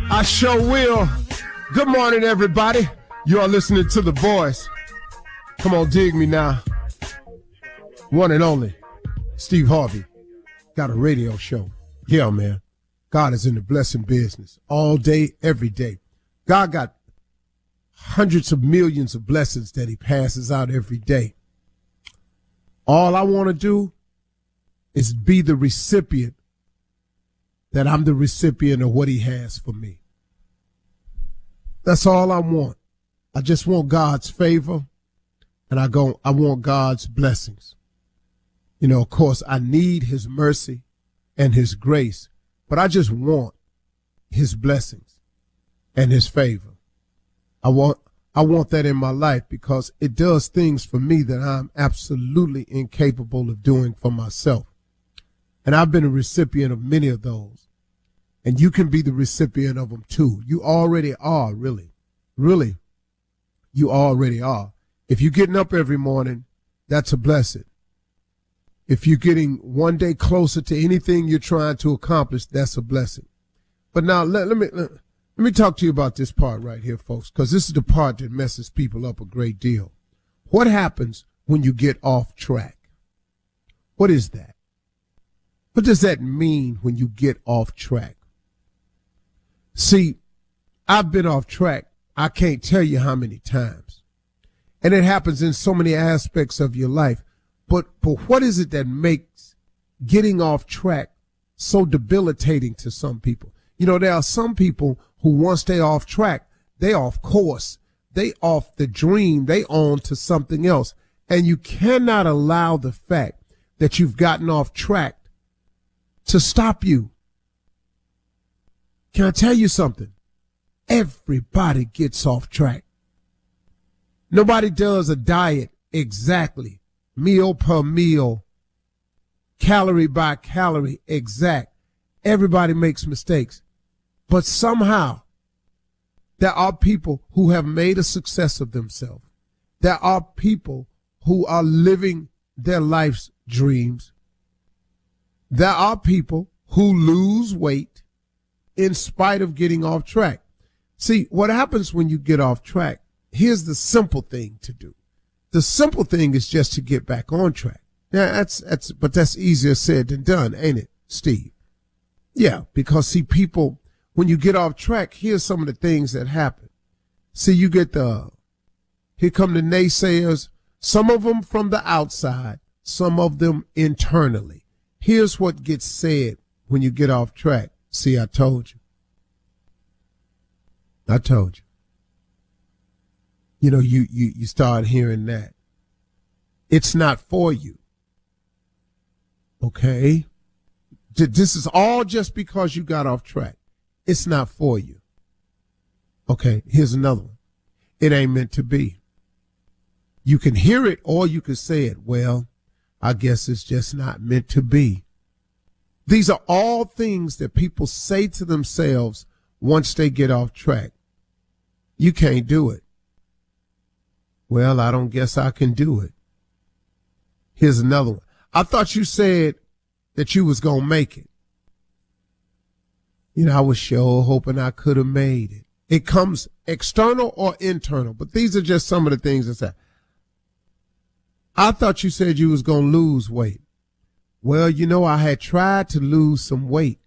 I sure will. Good morning, everybody. You are listening to The Voice. Come on, dig me now. One and only, Steve Harvey, got a radio show. Yeah, man. God is in the blessing business all day, every day. God got hundreds of millions of blessings that he passes out every day. All I want to do is be the recipient, that I'm the recipient of what he has for me. That's all I want. I just want God's favor, and I want God's blessings. You know, of course, I need his mercy and his grace, but I just want his blessings and his favor. I want that in my life because it does things for me that I'm absolutely incapable of doing for myself. And I've been a recipient of many of those. And you can be the recipient of them too. You already are, really. Really, you already are. If you're getting up every morning, that's a blessing. If you're getting one day closer to anything you're trying to accomplish, that's a blessing. But now let me talk to you about this part right here, folks, because this is the part that messes people up a great deal. What happens when you get off track? What is that? What does that mean when you get off track? See, I've been off track. I can't tell you how many times. And it happens in so many aspects of your life. But what is it that makes getting off track so debilitating to some people? You know, there are some people who once they off track, they off course, they off the dream, they on to something else. And you cannot allow the fact that you've gotten off track to stop you. Can I tell you something? Everybody gets off track. Nobody does a diet exactly, meal per meal, calorie by calorie exact. Everybody makes mistakes. But somehow, there are people who have made a success of themselves. There are people who are living their life's dreams. There are people who lose weight in spite of getting off track. See, what happens when you get off track, here's the simple thing to do. The simple thing is just to get back on track. Yeah, but that's easier said than done, ain't it, Steve? Yeah, because see, people, when you get off track, here's some of the things that happen. See, you get here come the naysayers, some of them from the outside, some of them internally. Here's what gets said when you get off track. See, I told you. I told you. You know, you start hearing that. It's not for you. Okay? This is all just because you got off track. It's not for you. Okay, here's another one. It ain't meant to be. You can hear it or you can say it. Well, I guess it's just not meant to be. These are all things that people say to themselves once they get off track. You can't do it. Well, I don't guess I can do it. Here's another one. I thought you said that you was going to make it. You know, I was sure hoping I could have made it. It comes external or internal, but these are just some of the things that say. I thought you said you was going to lose weight. Well, you know, I had tried to lose some weight.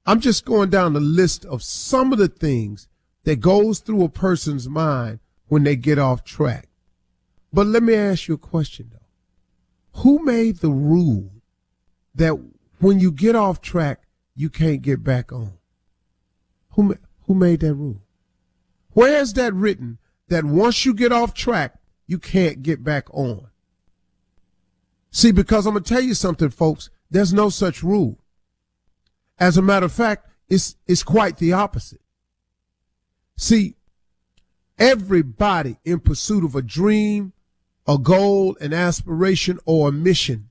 I'm just going down the list of some of the things that goes through a person's mind when they get off track. But let me ask you a question, though. Who made the rule that when you get off track, you can't get back on? Who made that rule? Where is that written that once you get off track, you can't get back on? See, because I'm going to tell you something, folks, there's no such rule. As a matter of fact, it's quite the opposite. See, everybody in pursuit of a dream, a goal, an aspiration, or a mission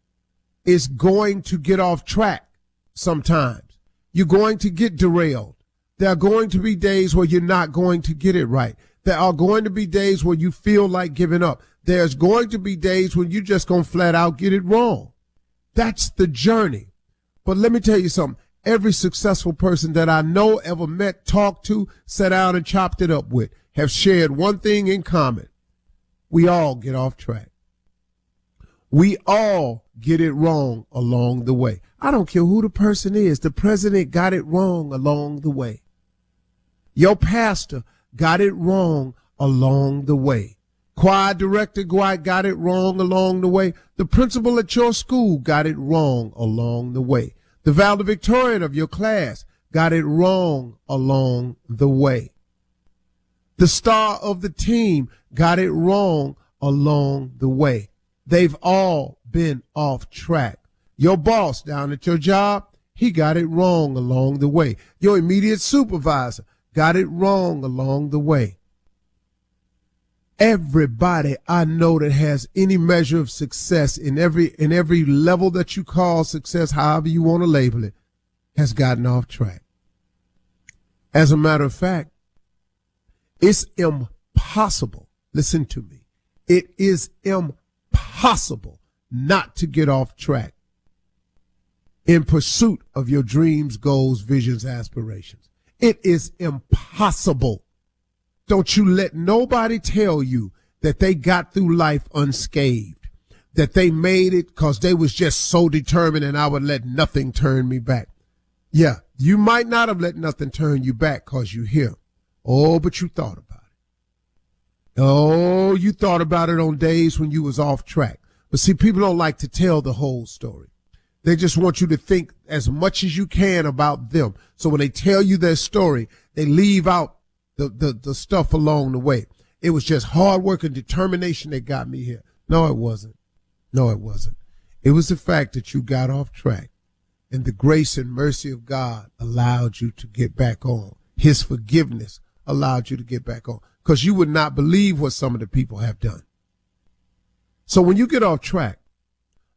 is going to get off track sometimes. You're going to get derailed. There are going to be days where you're not going to get it right. There are going to be days where you feel like giving up. There's going to be days when you're just going to flat out get it wrong. That's the journey. But let me tell you something. every successful person that I know, ever met, talked to, sat down and chopped it up with have shared one thing in common. We all get off track. We all get it wrong along the way. I don't care who the person is. The president got it wrong along the way. Your pastor got it wrong along the way. Choir director got it wrong along the way. The principal at your school got it wrong along the way. The valedictorian of your class got it wrong along the way. The star of the team got it wrong along the way. They've all been off track. Your boss down at your job, he got it wrong along the way. Your immediate supervisor got it wrong along the way. Everybody I know that has any measure of success in every level that you call success, however you want to label it, has gotten off track. As a matter of fact, it's impossible. Listen to me. It is impossible not to get off track in pursuit of your dreams, goals, visions, aspirations. It is impossible. Don't you let nobody tell you that they got through life unscathed, that they made it because they was just so determined and I would let nothing turn me back. Yeah, you might not have let nothing turn you back because you're here. Oh, but you thought about it. Oh, you thought about it on days when you was off track. But see, people don't like to tell the whole story. They just want you to think as much as you can about them. So when they tell you their story, they leave out the stuff along the way. It was just hard work and determination that got me here. No, it wasn't. No, it wasn't. It was the fact that you got off track and the grace and mercy of God allowed you to get back on. His forgiveness allowed you to get back on because you would not believe what some of the people have done. So when you get off track,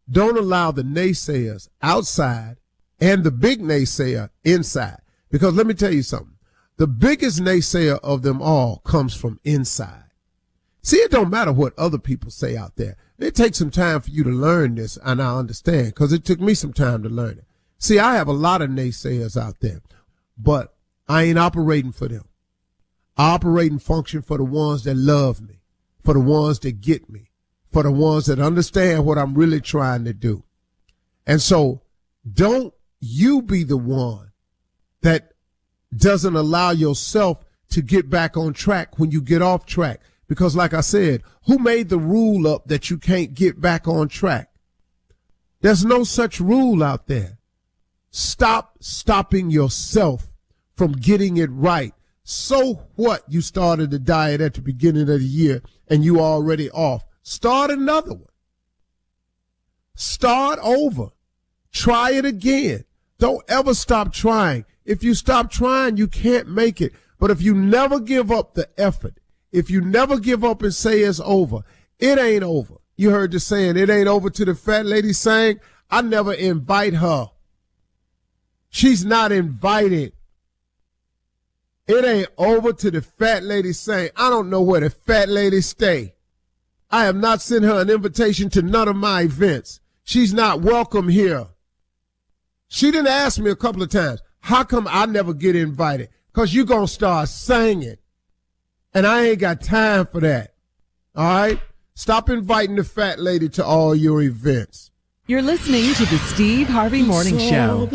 don't allow the naysayers outside and the big naysayer inside. Because let me tell you something. The biggest naysayer of them all comes from inside. See, it don't matter what other people say out there. It takes some time for you to learn this, and I understand, because it took me some time to learn it. See, I have a lot of naysayers out there, but I ain't operating for them. I operate and function for the ones that love me, for the ones that get me, for the ones that understand what I'm really trying to do. And so don't you be the one that doesn't allow yourself to get back on track when you get off track. Because like I said, who made the rule up that you can't get back on track? There's no such rule out there. Stop stopping yourself from getting it right. So what? You started the diet at the beginning of the year and you already off. Start another one. Start over. Try it again. Don't ever stop trying. If you stop trying, you can't make it. But if you never give up the effort, if you never give up and say it's over, it ain't over. You heard the saying, it ain't over till the fat lady sang. I never invite her. She's not invited. It ain't over till the fat lady sang. I don't know where the fat lady stay. I have not sent her an invitation to none of my events. She's not welcome here. She didn't ask me a couple of times, how come I never get invited? Because you're going to start singing. And I ain't got time for that. All right? Stop inviting the fat lady to all your events. You're listening to the Steve Harvey Morning Show.